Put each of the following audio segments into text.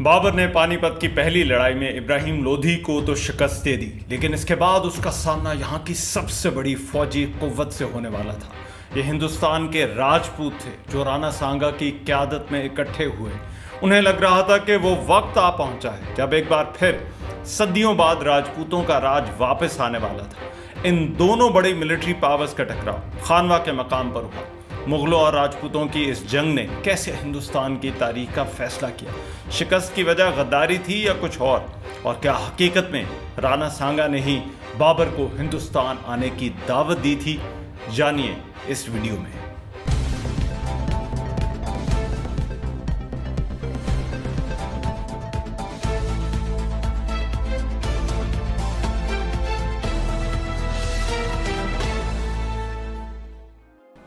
बाबर ने पानीपत की पहली लड़ाई में इब्राहिम लोधी को तो शिकस्त दे दी, लेकिन इसके बाद उसका सामना यहाँ की सबसे बड़ी फौजी कुव्वत से होने वाला था। ये हिंदुस्तान के राजपूत थे जो राणा सांगा की क़यादत में इकट्ठे हुए। उन्हें लग रहा था कि वो वक्त आ पहुंचा है जब एक बार फिर सदियों बाद राजपूतों का राज वापस आने वाला था। इन दोनों बड़ी मिलिट्री पावर्स का टकराव खानवा के मकाम पर हुआ। मुगलों और राजपूतों की इस जंग ने कैसे हिंदुस्तान की तारीख का फैसला किया? शिकस्त की वजह गद्दारी थी या कुछ और क्या हकीकत में राणा सांगा ने ही बाबर को हिंदुस्तान आने की दावत दी थी? जानिए इस वीडियो में।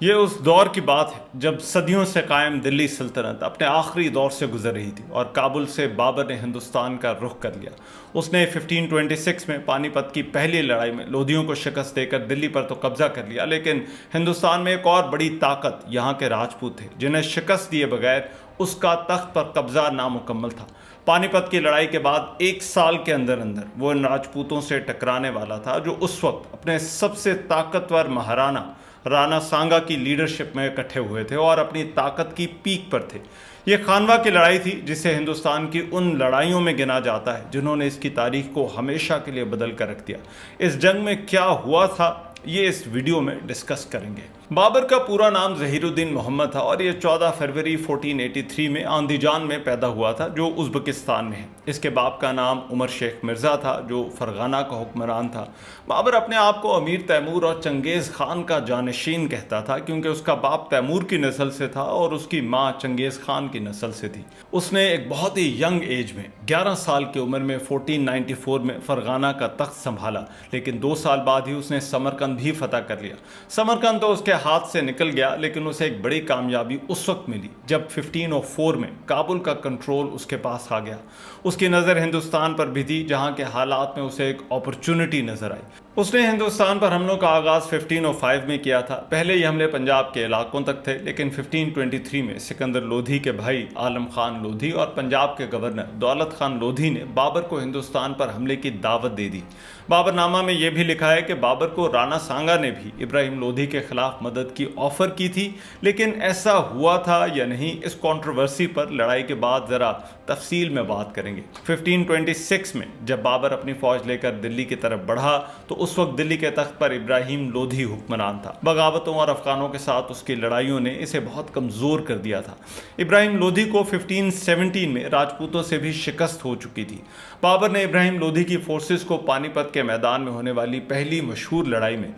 ये उस दौर की बात है जब सदियों से कायम दिल्ली सल्तनत अपने आखिरी दौर से गुजर रही थी और काबुल से बाबर ने हिंदुस्तान का रुख कर लिया। उसने 1526 में पानीपत की पहली लड़ाई में लोधियों को शिकस्त देकर दिल्ली पर तो कब्जा कर लिया, लेकिन हिंदुस्तान में एक और बड़ी ताकत यहाँ के राजपूत थे जिन्हें शिकस्त दिए बगैर उसका तख्त पर कब्जा नामुकम्मल था। पानीपत की लड़ाई के बाद एक साल के अंदर अंदर वो इन राजपूतों से टकराने वाला था जो उस वक्त अपने सबसे ताकतवर महाराणा राणा सांगा की लीडरशिप में इकट्ठे हुए थे और अपनी ताकत की पीक पर थे। ये खानवा की लड़ाई थी जिसे हिंदुस्तान की उन लड़ाइयों में गिना जाता है जिन्होंने इसकी तारीख को हमेशा के लिए बदल कर रख दिया। इस जंग में क्या हुआ था ये इस वीडियो में डिस्कस करेंगे। बाबर का पूरा नाम ज़हीरुद्दीन मोहम्मद था और ये 14 फरवरी 1483 में आंदीजान में पैदा हुआ था जो उज़्बेकिस्तान में है। इसके बाप का नाम उमर शेख मिर्ज़ा था जो फरगाना का हुक्मरान था। बाबर अपने आप को अमीर तैमूर और चंगेज़ खान का जानशीन कहता था क्योंकि उसका बाप तैमूर की नस्ल से था और उसकी माँ चंगेज़ खान की नस्ल से थी। उसने एक बहुत ही यंग एज में 11 साल की उम्र में 1494 में फरगाना का तख्त संभाला, लेकिन 2 साल बाद ही उसने समरकंद भी फतह कर लिया। समरकंद तो उसके हाथ से निकल गया, लेकिन उसे एक बड़ी कामयाबी उस वक्त मिली जब 1504 में काबुल का कंट्रोल उसके पास आ गया। उसकी नज़र हिंदुस्तान पर भी थी जहां के हालात में उसे एक अपॉर्चुनिटी नजर आई। उसने हिंदुस्तान पर हमलों का आगाज़ 1505 में किया था। पहले ये हमले पंजाब के इलाकों तक थे, लेकिन 1523 में सिकंदर लोधी के भाई आलम खान लोधी और पंजाब के गवर्नर दौलत खान लोधी ने बाबर को हिंदुस्तान पर हमले की दावत दे दी। बाबरनामा में यह भी लिखा है कि बाबर को राणा सांगा ने भी इब्राहिम लोधी के खिलाफ मदद की ऑफर की थी, लेकिन ऐसा हुआ था या नहीं इस कंट्रोवर्सी पर लड़ाई के बाद ज़रा तफसील में बात करेंगे। 1526 में जब बाबर अपनी फौज लेकर दिल्ली की तरफ बढ़ा तो उस वक्त दिल्ली के तख्त पर इब्राहिम लोधी हुक्मरान था। बगावतों और अफगानों के साथ उसकी लड़ाइयों ने इसे बहुत कमज़ोर कर दिया था। इब्राहिम लोधी को 1517 में राजपूतों से भी शिकस्त हो चुकी थी। बाबर ने इब्राहिम लोधी की फोर्सेस को पानीपत के मैदान में होने वाली पहली मशहूर लड़ाई में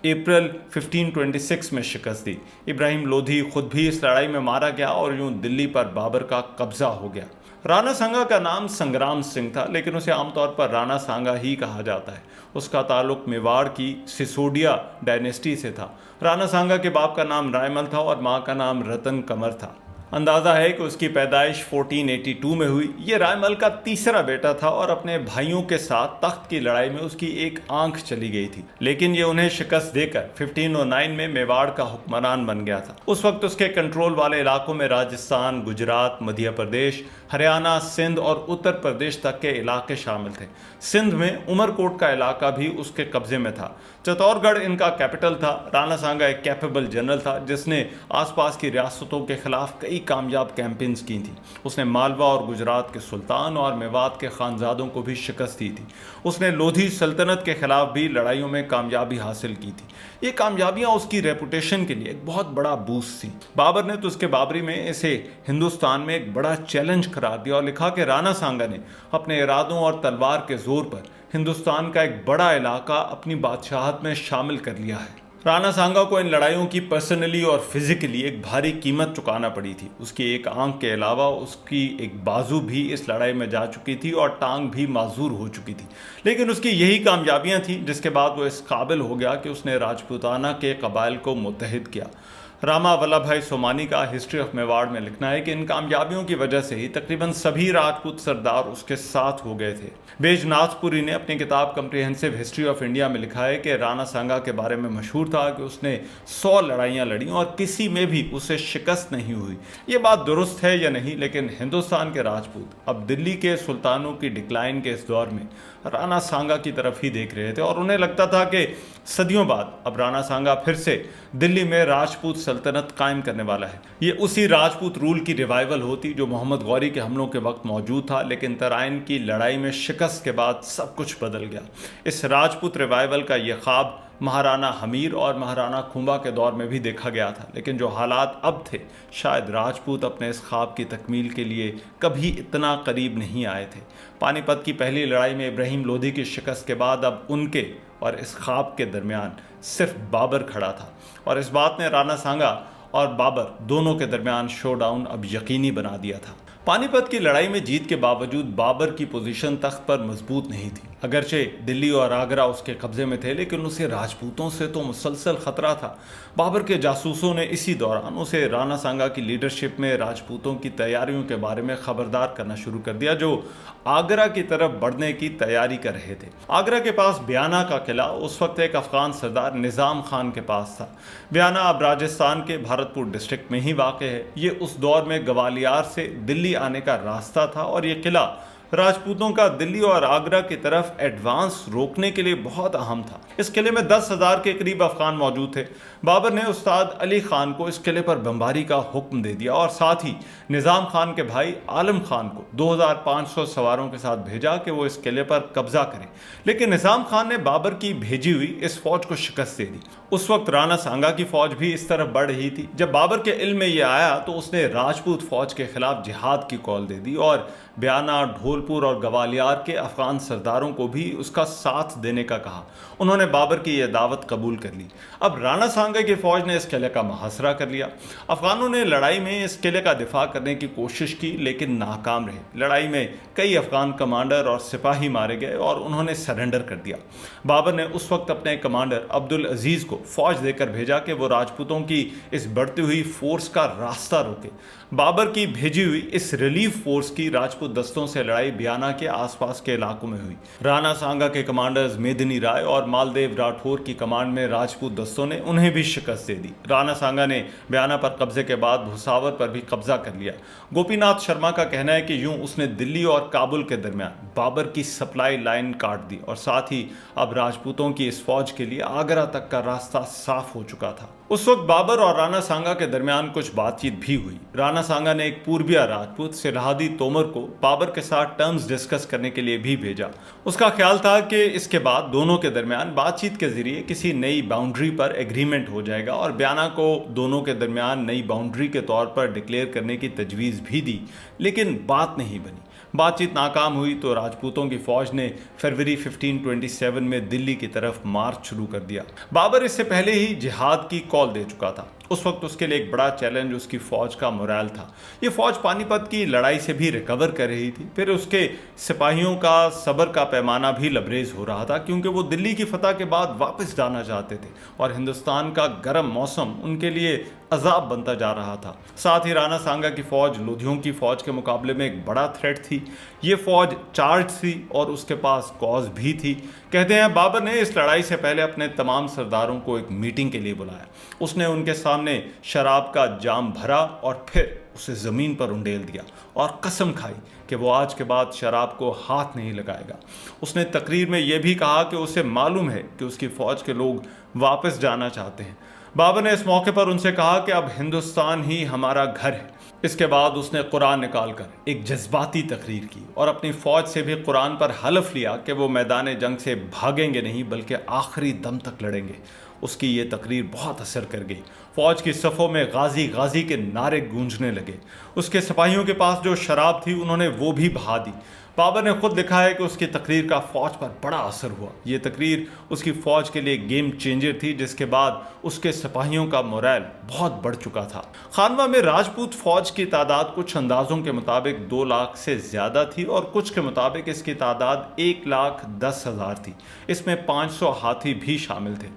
अप्रैल 1526 में शिकस्त दी। इब्राहिम लोधी खुद भी इस लड़ाई में मारा गया और यूं दिल्ली पर बाबर का कब्जा हो गया। राणा सांगा का नाम संग्राम सिंह था, लेकिन उसे आमतौर पर राणा सांगा ही कहा जाता है। उसका ताल्लुक मेवाड़ की सिसोदिया डायनेस्टी से था। राणा सांगा के बाप का नाम रायमल था और माँ का नाम रतन कमर था। अंदाज़ा है कि उसकी पैदाइश 1482 में हुई। ये रायमल का तीसरा बेटा था और अपने भाइयों के साथ तख्त की लड़ाई में उसकी एक आंख चली गई थी, लेकिन ये उन्हें शिकस्त देकर 1509 में मेवाड़ का हुक्मरान बन गया था। उस वक्त उसके कंट्रोल वाले इलाकों में राजस्थान, गुजरात, मध्य प्रदेश, हरियाणा, सिंध और उत्तर प्रदेश तक के इलाके शामिल थे। सिंध में उमरकोट का इलाका भी उसके कब्जे में था। चित्तौड़गढ़ इनका कैपिटल था। राणा सांगा एक कैपेबल जनरल था जिसने आसपास की रियासतों के खिलाफ कई कामयाब कैंपेन्स की थी। उसने मालवा और गुजरात के सुल्तान और मेवात के खानजादों को भी शिकस्त दी थी। उसने लोधी सल्तनत के खिलाफ भी लड़ाइयों में कामयाबी हासिल की थी। ये कामयाबियां उसकी रेपुटेशन के लिए एक बहुत बड़ा बूस्ट थी। बाबर ने तो उसके बाबरी में इसे हिंदुस्तान में एक बड़ा चैलेंज करार दिया और लिखा कि राणा सांगा ने अपने इरादों और तलवार के जोर पर हिंदुस्तान का एक बड़ा इलाका अपनी बादशाहत में शामिल कर लिया है। राणा सांगा को इन लड़ाइयों की पर्सनली और फिजिकली एक भारी कीमत चुकाना पड़ी थी। उसकी एक आंख के अलावा उसकी एक बाजू भी इस लड़ाई में जा चुकी थी और टांग भी माजूर हो चुकी थी, लेकिन उसकी यही कामयाबियां थीं जिसके बाद वो इस काबिल हो गया कि उसने राजपूताना के कबाइल को मुत्तहिद किया। रामा वल्लभ भाई सोमानी का हिस्ट्री ऑफ मेवाड़ में लिखना है कि इन कामयाबियों की वजह से ही तकरीबन सभी राजपूत सरदार उसके साथ हो गए थे। बैजनाथपुरी ने अपनी किताब कम्प्रिहेंसिव हिस्ट्री ऑफ इंडिया में लिखा है कि राणा सांगा के बारे में मशहूर था कि उसने 100 लड़ाइयाँ लड़ी और किसी में भी उसे शिकस्त नहीं हुई। ये बात दुरुस्त है या नहीं, लेकिन हिंदुस्तान के राजपूत अब दिल्ली के सुल्तानों की डिक्लाइन के इस दौर में राणा सांगा की तरफ ही देख रहे थे और उन्हें लगता था कि सदियों बाद अब राणा सांगा फिर से दिल्ली में राजपूत सल्तनत कायम करने वाला है। ये उसी राजपूत रूल की रिवाइवल होती जो मोहम्मद गौरी के हमलों के वक्त मौजूद था, लेकिन तराइन की लड़ाई में शिकस्त के बाद सब कुछ बदल गया। इस राजपूत रिवाइवल का ये ख्वाब महाराणा हमीर और महाराणा खुंबा के दौर में भी देखा गया था, लेकिन जो हालात अब थे, शायद राजपूत अपने इस ख्वाब की तकमील के लिए कभी इतना करीब नहीं आए थे। पानीपत की पहली लड़ाई में इब्राहिम लोधी की शिकस्त के बाद अब उनके और इस ख्वाब के दरमियान सिर्फ बाबर खड़ा था और इस बात ने राणा सांगा और बाबर दोनों के दरमियान शोडाउन अब यकीनी बना दिया था। पानीपत की लड़ाई में जीत के बावजूद बाबर की पोजीशन तख्त पर मजबूत नहीं थी। अगरचे दिल्ली और आगरा उसके कब्जे में थे, लेकिन उसे राजपूतों से तो मुसलसल खतरा था। बाबर के जासूसों ने इसी दौरान उसे राणा सांगा की लीडरशिप में राजपूतों की तैयारियों के बारे में खबरदार करना शुरू कर दिया, जो आगरा की तरफ बढ़ने की तैयारी कर रहे थे। आगरा के पास बयाना का किला उस वक्त एक अफगान सरदार निज़ाम खान के पास था। बयाना अब राजस्थान के भरतपुर डिस्ट्रिक्ट में ही वाक़ है। ये उस दौर में ग्वालियर से दिल्ली आने का रास्ता था और ये किला राजपूतों का दिल्ली और आगरा की तरफ एडवांस रोकने के लिए बहुत अहम था। इस किले में 10,000 के करीब अफगान मौजूद थे। बाबर ने उस्ताद अली खान को इस किले पर बमबारी का हुक्म दे दिया और साथ ही निज़ाम खान के भाई आलम खान को 2500 सवारों के साथ भेजा कि वो इस किले पर कब्जा करें, लेकिन निज़ाम खान ने बाबर की भेजी हुई इस फौज को शिकस्त दे दी। उस वक्त राणा सांगा की फौज भी इस तरफ बढ़ रही थी। जब बाबर के इल्म में यह आया तो उसने राजपूत फौज के खिलाफ जिहाद की कॉल दे दी और बयाना, ढोलपुर और ग्वालियर के अफगान सरदारों को भी उसका साथ देने का कहा। उन्होंने बाबर की यह दावत कबूल कर ली। अब राणा सांगा की फौज ने इस किले का मुहासरा कर लिया। अफगानों ने लड़ाई में इस किले का दिफा करने की कोशिश की, लेकिन नाकाम रहे। लड़ाई में कई अफगान कमांडर और सिपाही मारे गए और उन्होंने सरेंडर कर दिया। बाबर ने उस वक्त अपने कमांडर अब्दुल अजीज को फौज देकर भेजा कि वो राजपूतों की इस बढ़ती हुई फोर्स का रास्ता रोके। बाबर की भेजी हुई इस रिलीफ फोर्स की राजपूत दस्तों से लड़ाई बयाना के आसपास के इलाकों में हुई। राणा सांगा के कमांडर्स मेदिनी राय और मालदेव राठौर की कमांड में राजपूत दस्तों ने उन्हें भी शिकस्त दे दी। राणा सांगा ने बयाना पर कब्जे के बाद भुसावर पर भी कब्जा कर लिया। गोपीनाथ शर्मा का कहना है कि यूं उसने दिल्ली और काबुल के दरमियान बाबर की सप्लाई लाइन काट दी और साथ ही अब राजपूतों की इस फौज के लिए आगरा तक का रास्ता साफ हो चुका था। उस वक्त बाबर और राणा सांगा के दरमियान कुछ बातचीत भी हुई। राणा सांगा ने एक पूर्विया राजपूत सिरहादी तोमर को बाबर के साथ टर्म्स डिस्कस करने के लिए भी भेजा। उसका ख्याल था कि इसके बाद दोनों के दरमियान बातचीत के जरिए किसी नई बाउंड्री पर एग्रीमेंट हो जाएगा और बयाना को दोनों के दरमियान नई बाउंड्री के तौर पर डिक्लेयर करने की तजवीज़ भी दी, लेकिन बात नहीं बनी। बातचीत नाकाम हुई तो राजपूतों की फौज ने फरवरी 1527 में दिल्ली की तरफ मार्च शुरू कर दिया। बाबर इससे पहले ही जिहाद की कॉल दे चुका था। उस वक्त उसके लिए एक बड़ा चैलेंज उसकी फौज का मोरल था। ये फौज पानीपत की लड़ाई से भी रिकवर कर रही थी, फिर उसके सिपाहियों का सब्र का पैमाना भी लबरेज हो रहा था, क्योंकि वो दिल्ली की फतह के बाद वापस जाना चाहते थे और हिंदुस्तान का गर्म मौसम उनके लिए अजाब बनता जा रहा था। साथ ही राणा सांगा की फौज लोधियों की फौज के मुकाबले में एक बड़ा थ्रेट थी। ये फौज चार्ज थी और उसके पास कॉज भी थी। कहते हैं बाबर ने इस लड़ाई से पहले अपने तमाम सरदारों को एक मीटिंग के लिए बुलाया। उसने उनके सामने शराब का जाम भरा और फिर उसे ज़मीन पर उंडेल दिया और कसम खाई कि वो आज के बाद शराब को हाथ नहीं लगाएगा। उसने तकरीर में यह भी कहा कि उसे मालूम है कि उसकी फ़ौज के लोग वापस जाना चाहते हैं। बाबर ने इस मौके पर उनसे कहा कि अब हिंदुस्तान ही हमारा घर है। इसके बाद उसने कुरान निकालकर एक जज्बाती तकरीर की और अपनी फ़ौज से भी कुरान पर हलफ लिया कि वो मैदान जंग से भागेंगे नहीं बल्कि आखिरी दम तक लड़ेंगे। उसकी ये तकरीर बहुत असर कर गई। फौज की सफ़ों में गाजी गाजी के नारे गूंजने लगे। उसके सिपाहियों के पास जो शराब थी उन्होंने वो भी बहा दी। बाबर ने खुद लिखा है कि उसकी तकरीर का फ़ौज पर बड़ा असर हुआ। ये तकरीर उसकी फ़ौज के लिए गेम चेंजर थी, जिसके बाद उसके सिपाहियों का मोरल बहुत बढ़ चुका था। खानवा में राजपूत फ़ौज की तादाद कुछ अंदाज़ों के मुताबिक 2 लाख से ज़्यादा थी और कुछ के मुताबिक इसकी तादाद 1,10,000 थी। इसमें 500 हाथी भी शामिल थे।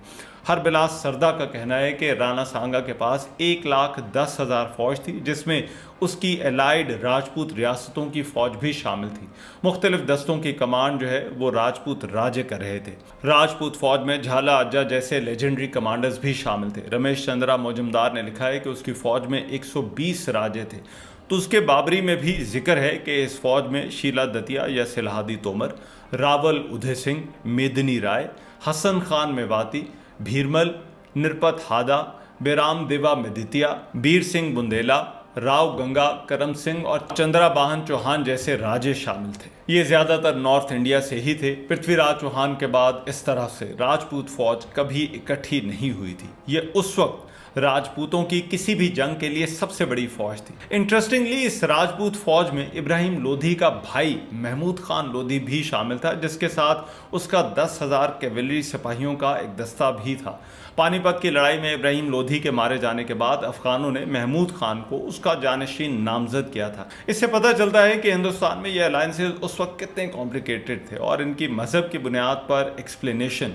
हरबिलास सरदा का कहना है कि राणा सांगा के पास 1,10,000 फौज थी, जिसमें उसकी एलाइड राजपूत रियासतों की फौज भी शामिल थी। मुख्तलिफ दस्तों की कमांड जो है वो राजपूत राजे कर रहे थे। राजपूत फौज में झाला अज्जा जैसे लेजेंडरी कमांडर्स भी शामिल थे। रमेश चंद्रा मौजूमदार ने लिखा है कि उसकी फौज में 120 राजे थे। तो उसके बाबरी में भी जिक्र है कि इस फौज में शीला दतिया या सिलहादी तोमर, रावल उदय सिंह, मेदनी राय, हसन खान मेवाती, भीरमल, निरपत हादा, बेराम देवा मेदितिया, बीर सिंह बुंदेला, राव गंगा करम सिंह और चंद्राबाहन चौहान जैसे राजे शामिल थे। ये ज्यादातर नॉर्थ इंडिया से ही थे। पृथ्वीराज चौहान के बाद इस तरह से राजपूत फौज कभी इकट्ठी नहीं हुई थी। ये उस वक्त राजपूतों की किसी भी जंग के लिए सबसे बड़ी फौज थी। इंटरेस्टिंगली इस राजपूत फौज में इब्राहिम लोधी का भाई महमूद खान लोधी भी शामिल था, जिसके साथ उसका 10,000 कैवेलरी सिपाहियों का एक दस्ता भी था। पानीपत की लड़ाई में इब्राहिम लोधी के मारे जाने के बाद अफगानों ने महमूद खान को उसका जानशीन नामजद किया था। इससे पता चलता है कि हिंदुस्तान में ये अलायंसेस उस वक्त कितने कॉम्प्लिकेटेड थे और इनकी मजहब की बुनियाद पर एक्सप्लेनेशन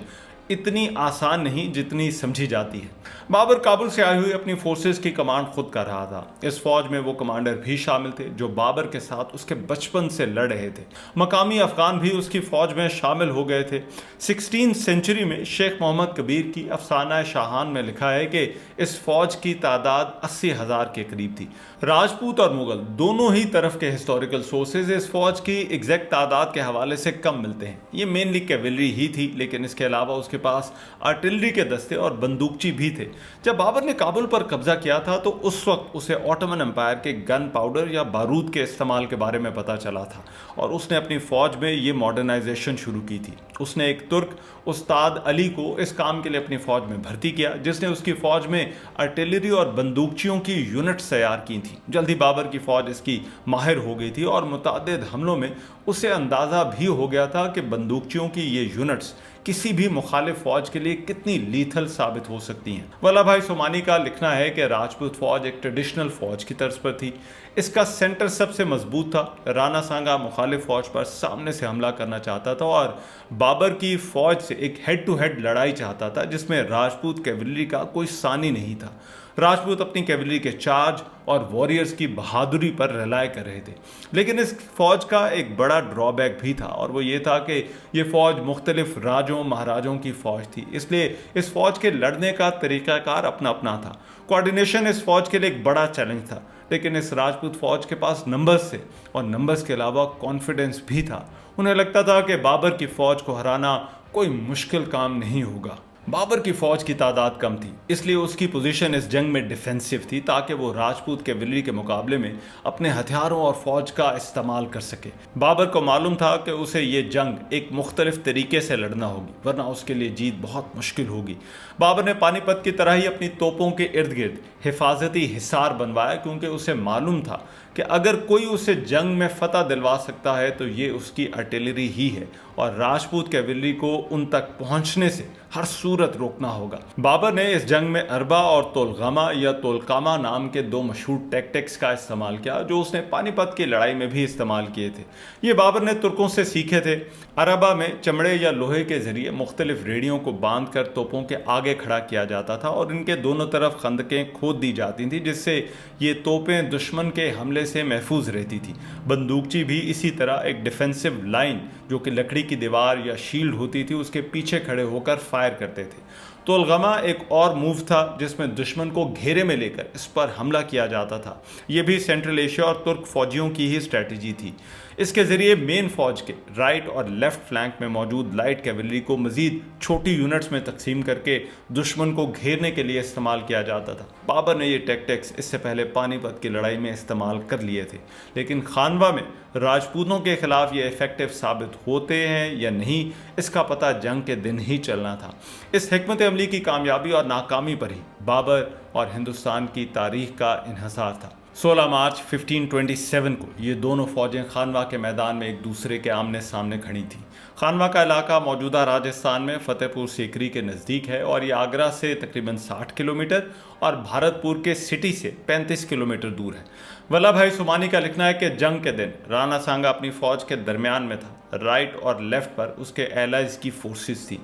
इतनी आसान नहीं जितनी समझी जाती है। बाबर काबुल से आई हुई अपनी फोर्सेस की कमांड खुद कर रहा था। इस फौज में वो कमांडर भी शामिल थे जो बाबर के साथ उसके बचपन से लड़ रहे थे। मकामी अफगान भी उसकी फौज में शामिल हो गए थे। 16वीं सेंचुरी में शेख मोहम्मद कबीर की अफसाना शाहान में लिखा है कि इस फौज की तादाद 80,000 के करीब थी। राजपूत और मुगल दोनों ही तरफ के हिस्टोरिकल सोर्सेज इस फौज की एग्जैक्ट तादाद के हवाले से कम मिलते हैं। ये मेनली कैवेलरी ही थी, लेकिन इसके अलावा उसके पास आर्टिलरी के दस्ते और बंदूकची भी थे। जब बाबर ने काबुल पर कब्जा किया था तो उस वक्त उसे ऑटोमन एम्पायर के गन पाउडर या बारूद के इस्तेमाल के बारे में पता चला था और उसने अपनी फौज में ये मॉडर्नाइजेशन शुरू की थी। उसने एक तुर्क उस्ताद अली को इस काम के लिए अपनी फौज में भर्ती किया, जिसने उसकी फौज में आर्टिलरी और बंदूकचियों की यूनिट्स तैयार की थी। जल्दी बाबर की फौज इसकी माहिर हो गई थी और मुतअद्दिद हमलों में उसे अंदाजा भी हो गया था कि बंदूकचियों की ये यूनिट्स किसी भी मुखालिफ फौज के लिए कितनी लीथल साबित हो सकती हैं। वल्लभ भाई सोमानी का लिखना है कि राजपूत फौज एक ट्रेडिशनल फौज की तर्ज पर थी। इसका सेंटर सबसे मजबूत था। राणा सांगा मुखालिफ फौज पर सामने से हमला करना चाहता था और बाबर की फौज से एक हेड टू हेड लड़ाई चाहता था, जिसमें राजपूत कैवलरी का कोई सानी नहीं था। राजपूत अपनी कैवलरी के चार्ज और वॉरियर्स की बहादुरी पर रिलाय कर रहे थे। लेकिन इस फौज का एक बड़ा ड्रॉबैक भी था और वो ये था कि ये फौज मुख्तलिफ राजों महाराजों की फौज थी, इसलिए इस फौज के लड़ने का तरीकाकार अपना अपना था। कोऑर्डिनेशन इस फौज के लिए एक बड़ा चैलेंज था, लेकिन इस राजपूत फौज के पास नंबर्स थे और नंबर्स के अलावा कॉन्फिडेंस भी था। उन्हें लगता था कि बाबर की फौज को हराना कोई मुश्किल काम नहीं होगा। बाबर की फौज की तादाद कम थी, इसलिए उसकी पोजीशन इस जंग में डिफेंसिव थी ताकि वो राजपूत कैवलरी के मुकाबले में अपने हथियारों और फौज का इस्तेमाल कर सके। बाबर को मालूम था कि उसे ये जंग एक मुख्तलिफ तरीके से लड़ना होगी, वरना उसके लिए जीत बहुत मुश्किल होगी। बाबर ने पानीपत की तरह ही अपनी तोपों के इर्द गिर्द हिफाजती हिसार बनवाया, क्योंकि उसे मालूम था कि अगर कोई उसे जंग में फतह दिलवा सकता है तो ये उसकी आर्टिलरी ही है और राजपूत कैवलरी को उन तक पहुंचने से हर सूरत रोकना होगा। बाबर ने इस जंग में अरबा और तोलगामा या तोलकामा नाम के दो मशहूर टैक्टिक्स का इस्तेमाल किया, जो उसने पानीपत की लड़ाई में भी इस्तेमाल किए थे। ये बाबर ने तुर्कों से सीखे थे। अरबा में चमड़े या लोहे के जरिए मुख्तलिफ रेडियों को बांध कर तोपों के आगे खड़ा किया जाता था और इनके दोनों तरफ खंदकें खोद दी जाती थी, जिससे ये तोपें दुश्मन के हमले से महफूज रहती थी। बंदूकची भी इसी तरह एक डिफेंसिव लाइन, जो कि लकड़ी की दीवार या शील्ड होती थी, उसके पीछे खड़े होकर फायर करते थे। तोलगमा एक और मूव था जिसमें दुश्मन को घेरे में लेकर इस पर हमला किया जाता था। यह भी सेंट्रल एशिया और तुर्क फौजियों की ही स्ट्रेटजी थी। इसके जरिए मेन फौज के राइट और लेफ्ट फ्लैंक में मौजूद लाइट कैवलरी को मजीद छोटी यूनिट्स में तकसीम करके दुश्मन को घेरने के लिए इस्तेमाल किया जाता था। बाबर ने ये टैक्टिक्स इससे पहले पानीपत की लड़ाई में इस्तेमाल कर लिए थे, लेकिन खानवा में राजपूतों के खिलाफ ये इफेक्टिव साबित होते हैं या नहीं, इसका पता जंग के दिन ही चलना था। इस हिकमत अमली की कामयाबी और नाकामी पर ही बाबर और हिंदुस्तान की तारीख का इन्हसार था। 16 मार्च 1527 को ये दोनों फौजें खानवा के मैदान में एक दूसरे के आमने सामने खड़ी थी। खानवा का इलाका मौजूदा राजस्थान में फतेहपुर सीकरी के नज़दीक है और ये आगरा से तकरीबन 60 किलोमीटर और भारतपुर के सिटी से 35 किलोमीटर दूर है। वल्लभ भाई सोमानी का लिखना है कि जंग के दिन राणा सांगा अपनी फौज के दरमियान में था। राइट और लेफ्ट पर उसके एलाइज की फोर्सेस थी।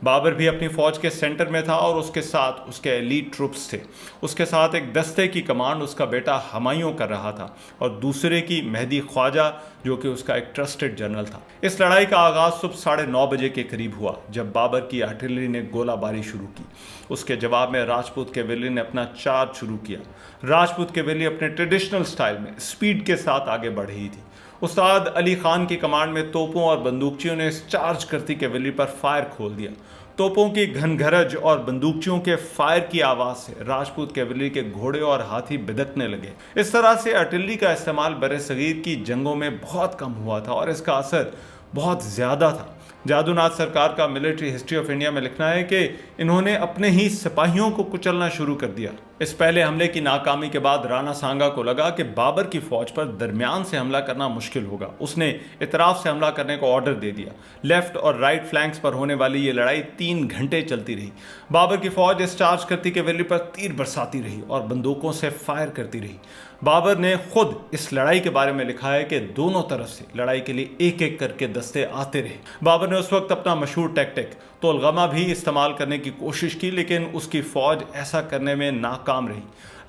बाबर भी अपनी फौज के सेंटर में था और उसके साथ उसके एलीट ट्रुप्स थे। उसके साथ एक दस्ते की कमांड उसका बेटा हुमायूं कर रहा था और दूसरे की मेहदी ख्वाजा, जो कि उसका एक ट्रस्टेड जनरल था। इस लड़ाई का आगाज सुबह 9:30 बजे के करीब हुआ जब बाबर की आर्टिलरी ने गोलाबारी शुरू की। उसके जवाब में राजपूत कैवेलरी ने अपना चार्ज शुरू किया। राजपूत कैवेलरी अपने ट्रेडिशनल स्टाइल में स्पीड के साथ आगे बढ़ रही थी। उस्ताद अली खान की कमांड में तोपों और बंदूकचियों ने इस चार्ज करती कैवेलरी पर फायर खोल दिया। तोपों की घनघरज और बंदूकचियों के फायर की आवाज से राजपूत कैवेलरी के घोड़े और हाथी बिदकने लगे। इस तरह से आर्टिलरी का इस्तेमाल बरे-सगीर की जंगों में बहुत कम हुआ था और इसका असर बहुत ज़्यादा था। जादूनाथ सरकार का मिलिट्री हिस्ट्री ऑफ इंडिया में लिखना है कि इन्होंने अपने ही सिपाहियों को कुचलना शुरू कर दिया। इस पहले हमले की नाकामी के बाद राणा सांगा को लगा कि बाबर की फौज पर दरमियान से हमला करना मुश्किल होगा। उसने इतराफ से हमला करने को ऑर्डर दे दिया। लेफ्ट और राइट फ्लैंक्स पर होने वाली ये लड़ाई 3 घंटे चलती रही। बाबर की फौज इस चार्ज करती कैवेलरी पर तीर बरसाती रही और बंदूकों से फायर करती रही। बाबर ने खुद इस लड़ाई के बारे में लिखा है कि दोनों तरफ से लड़ाई के लिए एक एक करके दस्ते आते रहे। बाबर ने उस वक्त अपना मशहूर टैक्टिक तोलगमा भी इस्तेमाल करने की कोशिश की, लेकिन उसकी फौज ऐसा करने में नाकाम रही।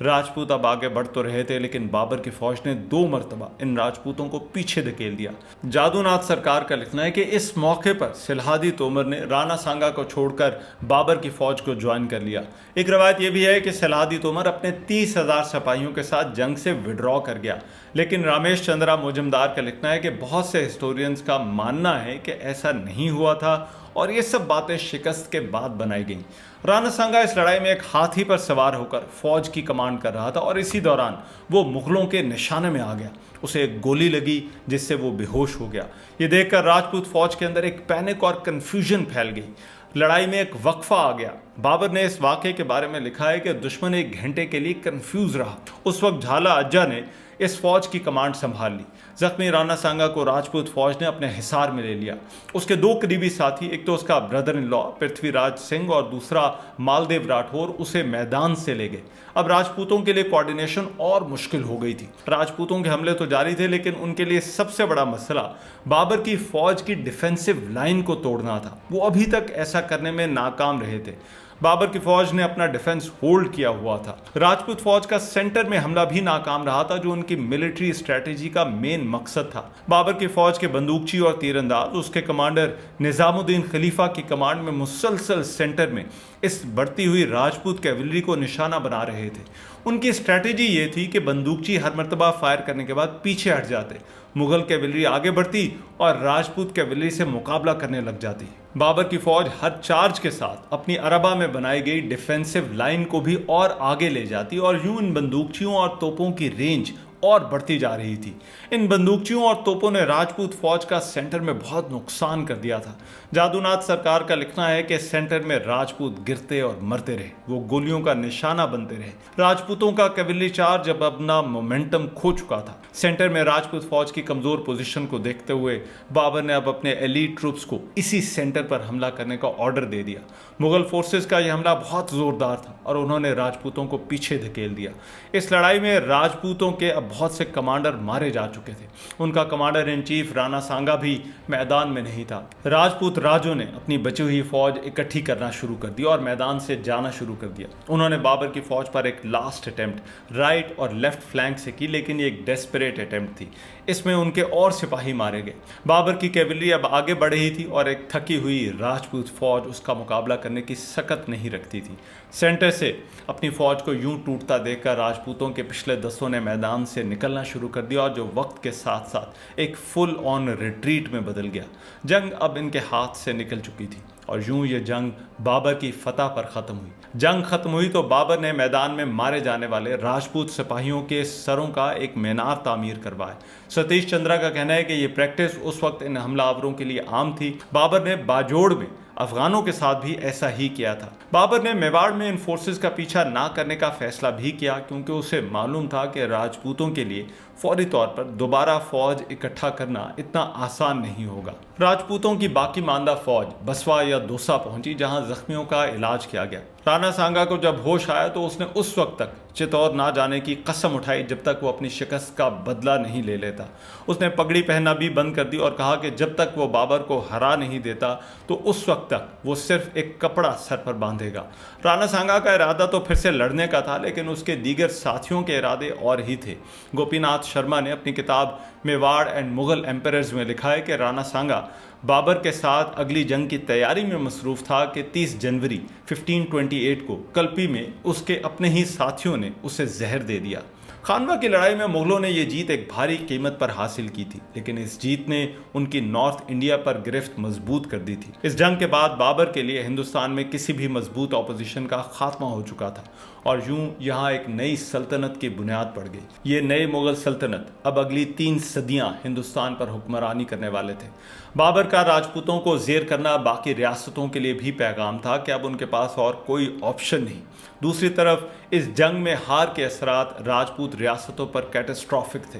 राजपूत अब आगे बढ़ तो रहे थे, लेकिन बाबर की फौज ने 2 मरतबा इन राजपूतों को पीछे धकेल दिया। जादूनाथ सरकार का लिखना है कि इस मौके पर सिलहादी तोमर ने राणा सांगा को छोड़कर बाबर की फौज को ज्वाइन कर लिया। एक रवायत यह भी है कि सिलहादी तोमर अपने 30,000 सिपाहियों के साथ जंग से विड्रॉ कर गया, लेकिन रामेश चंद्रा मुजुमदार का लिखना है कि बहुत से हिस्टोरियंस का मानना है कि ऐसा नहीं हुआ था और ये सब बातें शिकस्त के बाद बनाई गईं। राणा सांगा इस लड़ाई में एक हाथी पर सवार होकर फौज की कमांड कर रहा था और इसी दौरान वो मुगलों के निशाने में आ गया। उसे एक गोली लगी जिससे वो बेहोश हो गया। ये देखकर राजपूत फौज के अंदर एक पैनिक और कंफ्यूजन फैल गई। लड़ाई में एक वक्फा आ गया। बाबर ने इस वाक़े के बारे में लिखा है कि दुश्मन 1 घंटे के लिए कंफ्यूज रहा। उस वक्त झाला अज्जा ने इस फौज की कमांड संभाल ली। जख्मी राणा सांगा को राजपूत फौज ने अपने हिसार में ले लिया। उसके 2 करीबी साथी, एक तो उसका brother in law Prithviraj Singh और दूसरा मालदेव राठौर, उसे मैदान से ले गए। अब राजपूतों के लिए कोऑर्डिनेशन और मुश्किल हो गई थी। राजपूतों के हमले तो जारी थे, लेकिन उनके लिए सबसे बड़ा मसला बाबर की फौज की डिफेंसिव लाइन को तोड़ना था। वो अभी तक ऐसा करने में नाकाम रहे थे। बाबर की फौज ने अपना डिफेंस होल्ड किया हुआ था। राजपूत फौज का सेंटर में हमला भी नाकाम रहा था, जो उनकी मिलिट्री स्ट्रेटेजी का मेन मकसद था। बाबर की फौज के बंदूकची और तीरंदाज उसके कमांडर निजामुद्दीन खलीफा की कमांड में मुसलसल सेंटर में इस बढ़ती हुई राजपूत कैवेलरी को निशाना बना रहे थे। उनकी स्ट्रेटेजी ये थी कि बंदूकची हर मरतबा फायर करने के बाद पीछे हट जाते, मुगल कैवेलरी आगे बढ़ती और राजपूत कैवेलरी से मुकाबला करने लग जाती। बाबर की फौज हर चार्ज के साथ अपनी अरबा में बनाई गई डिफेंसिव लाइन को भी और आगे ले जाती और यूं इन बंदूकचियों और तोपों की रेंज और बढ़ती जा रही थी। इन बंदूकचियों और तोपों ने राजपूत फौज का सेंटर में बहुत नुकसान कर दिया था। जादूनाथ सरकार का लिखना है कि सेंटर में राजपूत गिरते और मरते रहे, वो गोलियों का निशाना बनते रहे। राजपूतों का कैवेलरी चार्ज अब अपना मोमेंटम खो चुका था। सेंटर में राजपूत फौज की कमजोर पोजीशन को देखते हुए बाबर ने अब अपने एलीट ट्रूप्स को इसी सेंटर पर हमला करने का ऑर्डर दे दिया। मुगल फोर्सेस का यह हमला बहुत जोरदार था और उन्होंने राजपूतों को पीछे धकेल दिया। इस लड़ाई में राजपूतों के अब बहुत से कमांडर मारे जा चुके थे। उनका कमांडर इन चीफ राणा सांगा भी मैदान में नहीं था। राजपूत राजों ने अपनी बची हुई फौज इकट्ठी करना शुरू कर दी और मैदान से जाना शुरू कर दिया। उन्होंने बाबर की फौज पर एक लास्ट अटेम्प्ट राइट और लेफ्ट फ्लैंक से की, लेकिन ये एक डेस्परेट अटेम्प्ट थी। इसमें उनके और सिपाही मारे गए। बाबर की कैवेलरी अब आगे बढ़ रही थी और एक थकी हुई राजपूत फौज उसका मुकाबला करने की सकत नहीं रखती थी। सेंटर से अपनी फौज को यूं टूटता देखकर राजपूतों के पिछले दस्तों ने मैदान से निकलना शुरू कर दिया और जो वक्त के साथ साथ एक फुल ऑन रिट्रीट में बदल गया। जंग अब इनके हाथ से निकल चुकी थी और यूं ये जंग बाबर की फतह पर ख़त्म हुई। जंग खत्म हुई तो बाबर ने मैदान में मारे जाने वाले राजपूत सिपाहियों के सरों का एक मीनार तामीर करवाया। सतीश चंद्रा का कहना है कि ये प्रैक्टिस उस वक्त इन हमलावरों के लिए आम थी। बाबर ने बाजोड़ में अफगानों के साथ भी ऐसा ही किया था। बाबर ने मेवाड़ में इन फोर्सेस का पीछा ना करने का फैसला भी किया, क्योंकि उसे मालूम था कि राजपूतों के लिए फौरी तौर पर दोबारा फौज इकट्ठा करना इतना आसान नहीं होगा। राजपूतों की बाकी मानदा फौज बसवा या दौसा पहुंची, जहां जख्मियों का इलाज किया गया। राणा सांगा को जब होश आया तो उसने उस वक्त तक चित्तौड़ ना जाने की कसम उठाई जब तक वो अपनी शिकस्त का बदला नहीं ले लेता। उसने पगड़ी पहनना भी बंद कर दी और कहा कि जब तक वो बाबर को हरा नहीं देता तो उस वक्त तक वो सिर्फ एक कपड़ा सर पर बांधेगा। राणा सांगा का इरादा तो फिर से लड़ने का था, लेकिन उसके दीगर साथियों के इरादे और ही थे। गोपीनाथ शर्मा ने अपनी किताब मेवाड़ एंड मुगल एम्परर्स में लिखा है कि राणा सांगा बाबर के साथ अगली जंग की तैयारी में मसरूफ था कि 30 जनवरी 1528 को कल्पी में उसके अपने ही साथियों ने उसे जहर दे दिया। खानवा की लड़ाई में मुगलों ने यह जीत एक भारी कीमत पर हासिल की थी, लेकिन इस जीत ने उनकी नॉर्थ इंडिया पर गिरफ्त मजबूत कर दी थी। इस जंग के बाद बाबर के लिए हिंदुस्तान में किसी भी मजबूत ऑपोजिशन का खात्मा हो चुका था और यूं यहाँ एक नई सल्तनत की बुनियाद पड़ गई। ये नई मुगल सल्तनत अब अगली 3 सदियां हिंदुस्तान पर हुक्मरानी करने वाले थे। बाबर का राजपूतों को जेर करना बाकी रियासतों के लिए भी पैगाम था कि अब उनके पास और कोई ऑप्शन नहीं। दूसरी तरफ इस जंग में हार के असरात राजपूत रियासतों पर कैटास्ट्रॉफिक थे।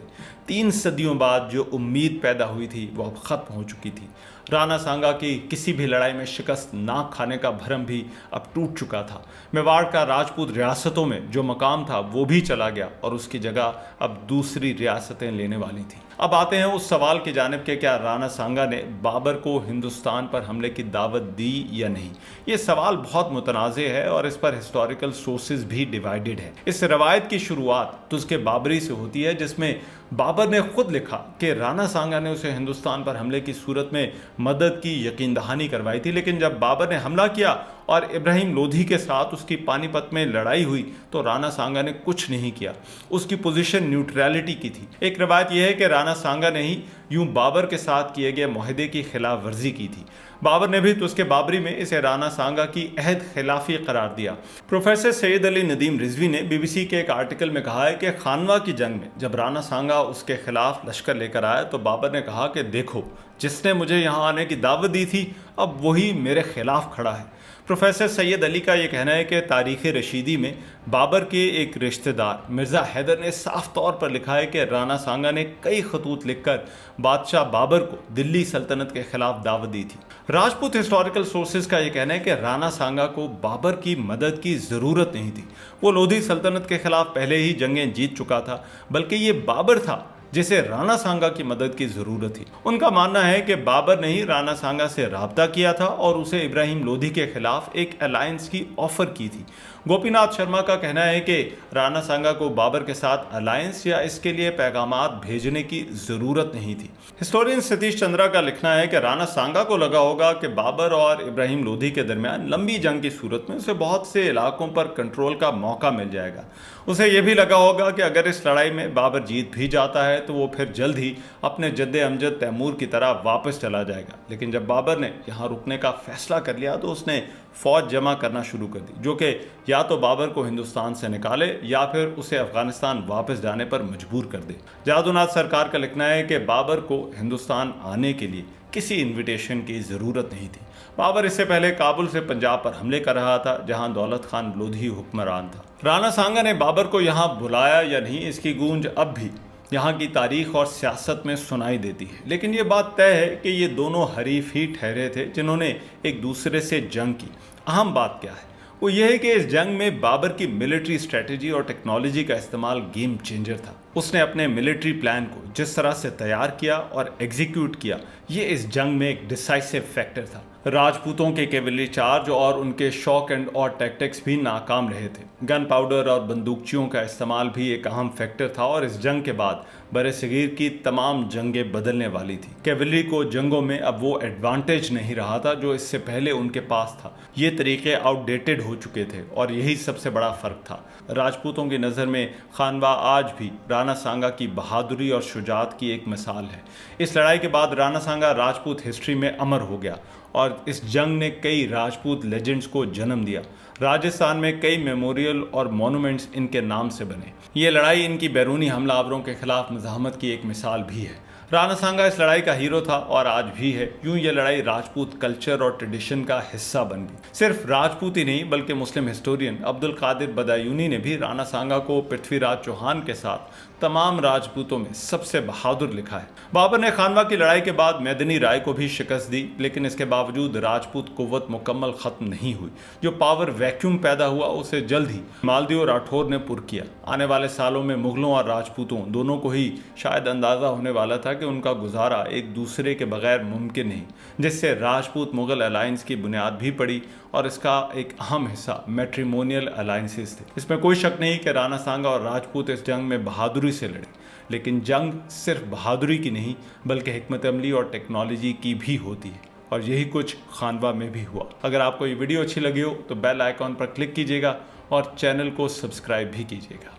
3 सदियों बाद जो उम्मीद पैदा हुई थी वो अब खत्म हो चुकी थी। राणा सांगा की किसी भी लड़ाई में शिकस्त ना खाने का भरम भी अब टूट चुका था। मेवाड़ का राजपूत रियासतों में जो मकाम था वो भी चला गया और उसकी जगह अब दूसरी रियासतें लेने वाली थी। अब आते हैं उस सवाल की जानिब के क्या राणा सांगा ने बाबर को हिंदुस्तान पर हमले की दावत दी या नहीं। ये सवाल बहुत मुतनाज़े है और इस पर हिस्टोरिकल सोर्सेज भी डिवाइडेड है। इस रवायत की शुरुआत तुज़के बाबरी से होती है, जिसमें बाबर ने खुद लिखा कि राणा सांगा ने उसे हिंदुस्तान पर हमले की सूरत में मदद की यकीन दहानी करवाई थी, लेकिन जब बाबर ने हमला किया और इब्राहिम लोधी के साथ उसकी पानीपत में लड़ाई हुई तो राणा सांगा ने कुछ नहीं किया। उसकी पोजीशन न्यूट्रलिटी की थी। एक रवायत यह है कि राणा सांगा ने ही यूं बाबर के साथ किए गए मुआहदे की खिलाफ वर्जी की थी। बाबर ने भी तुज़के बाबरी में इसे राणा सांगा की अहद खिलाफी करार दिया। प्रोफेसर सैयद अली नदीम रिजवी ने BBC के एक आर्टिकल में कहा है कि खानवा की जंग में जब राणा सांगा उसके खिलाफ लश्कर लेकर आया तो बाबर ने कहा कि देखो, जिसने मुझे यहाँ आने की दावत दी थी अब वही मेरे खिलाफ खड़ा है। प्रोफेसर सैयद अली का यह कहना है कि तारीख़ रशीदी में बाबर के एक रिश्तेदार मिर्ज़ा हैदर ने साफ तौर पर लिखा है कि राणा सांगा ने कई खतूत लिखकर बादशाह बाबर को दिल्ली सल्तनत के खिलाफ दावत दी थी। राजपूत हिस्टोरिकल सोर्सेज का यह कहना है कि राणा सांगा को बाबर की मदद की ज़रूरत नहीं थी। वो लोधी सल्तनत के खिलाफ पहले ही जंगें जीत चुका था, बल्कि ये बाबर था जिसे राणा सांगा की मदद की ज़रूरत थी। उनका मानना है कि बाबर ने ही राणा सांगा से राब्ता किया था और उसे इब्राहिम लोधी के खिलाफ एक अलायंस की ऑफ़र की थी। गोपीनाथ शर्मा का कहना है कि राणा सांगा को बाबर के साथ अलायंस या इसके लिए पैगामात भेजने की ज़रूरत नहीं थी। हिस्टोरियन सतीश चंद्रा का लिखना है कि राणा सांगा को लगा होगा कि बाबर और इब्राहिम लोधी के दरमियान लंबी जंग की सूरत में उसे बहुत से इलाकों पर कंट्रोल का मौका मिल जाएगा। उसे यह भी लगा होगा कि अगर इस लड़ाई में बाबर जीत भी जाता है तो वो फिर जल्द ही अपने जद्दे अमजद तैमूर की तरह वापस चला जाएगा। लेकिन जब बाबर ने यहाँ रुकने का फैसला कर लिया तो उसने फ़ौज जमा करना शुरू कर दी, जो कि या तो बाबर को हिंदुस्तान से निकाले या फिर उसे अफगानिस्तान वापस जाने पर मजबूर कर दे। जादूनाथ सरकार का लिखना है कि बाबर को हिंदुस्तान आने के लिए किसी इन्विटेशन की ज़रूरत नहीं थी। बाबर इससे पहले काबुल से पंजाब पर हमले कर रहा था, जहां दौलत खान लोधी हुक्मरान था। राणा सांगा ने बाबर को यहां बुलाया या नहीं, इसकी गूंज अब भी यहाँ की तारीख और सियासत में सुनाई देती है। लेकिन ये बात तय है कि ये दोनों हरीफ ही ठहरे थे जिन्होंने एक दूसरे से जंग की। अहम बात क्या है, वो ये है कि इस जंग में बाबर की मिलिट्री स्ट्रेटजी और टेक्नोलॉजी का इस्तेमाल गेम चेंजर था। उसने अपने मिलिट्री प्लान को जिस तरह से तैयार किया और एग्जीक्यूट किया, ये इस जंग में एक डिसाइसिव फैक्टर था। राजपूतों के कैवलरी चार्ज और उनके शॉक एंड और टैक्टिक्स भी नाकाम रहे थे। गन पाउडर और बंदूकचियों का इस्तेमाल भी एक अहम फैक्टर था और इस जंग के बाद बरसगीर की तमाम जंगें बदलने वाली थी। कैवलरी को जंगों में अब वो एडवांटेज नहीं रहा था जो इससे पहले उनके पास था। ये तरीके आउटडेटेड हो चुके थे और यही सबसे बड़ा फ़र्क था। राजपूतों की नज़र में खानवा आज भी राणा सांगा की बहादुरी और शुजात की एक मिसाल है। इस लड़ाई के बाद राणा सांगा राजपूत हिस्ट्री में अमर हो गया और इस जंग ने कई राजपूत लेजेंड्स को जन्म दिया। राजस्थान में कई मेमोरियल और मॉन्यूमेंट्स इनके नाम से बने। ये लड़ाई इनकी बैरूनी हमलावरों के खिलाफ मज़ाहमत की एक मिसाल भी है। राणा सांगा इस लड़ाई का हीरो था और आज भी है। यूं ये लड़ाई राजपूत कल्चर और ट्रेडिशन का हिस्सा बन गई। सिर्फ राजपूत ही नहीं बल्कि मुस्लिम हिस्टोरियन अब्दुल कादिर बदायूनी ने भी राणा सांगा को पृथ्वीराज चौहान के साथ तमाम राजपूतों में सबसे बहादुर लिखा है। बाबर ने खानवा की लड़ाई के बाद मैदनी राय को भी शिकस्त दी, लेकिन इसके बावजूद राजपूत कुव्वत मुकम्मल खत्म नहीं हुई। जो पावर वैक्यूम पैदा हुआ उसे जल्द ही मालदी और राठौर ने पुर किया। आने वाले सालों में मुगलों और राजपूतों दोनों को ही शायद अंदाजा होने वाला था कि उनका गुजारा एक दूसरे के बगैर मुमकिन नहीं, जिससे राजपूत मुगल अलायंस की बुनियाद भी पड़ी और इसका एक अहम हिस्सा मैट्रिमोनियल अलायंसेस थे। इसमें कोई शक नहीं कि राणा सांगा और राजपूत इस जंग में बहादुरी से लड़े, लेकिन जंग सिर्फ बहादुरी की नहीं बल्कि हिकमत अमली और टेक्नोलॉजी की भी होती है, और यही कुछ खानवा में भी हुआ। अगर आपको ये वीडियो अच्छी लगी हो तो बेल आइकॉन पर क्लिक कीजिएगा और चैनल को सब्सक्राइब भी कीजिएगा।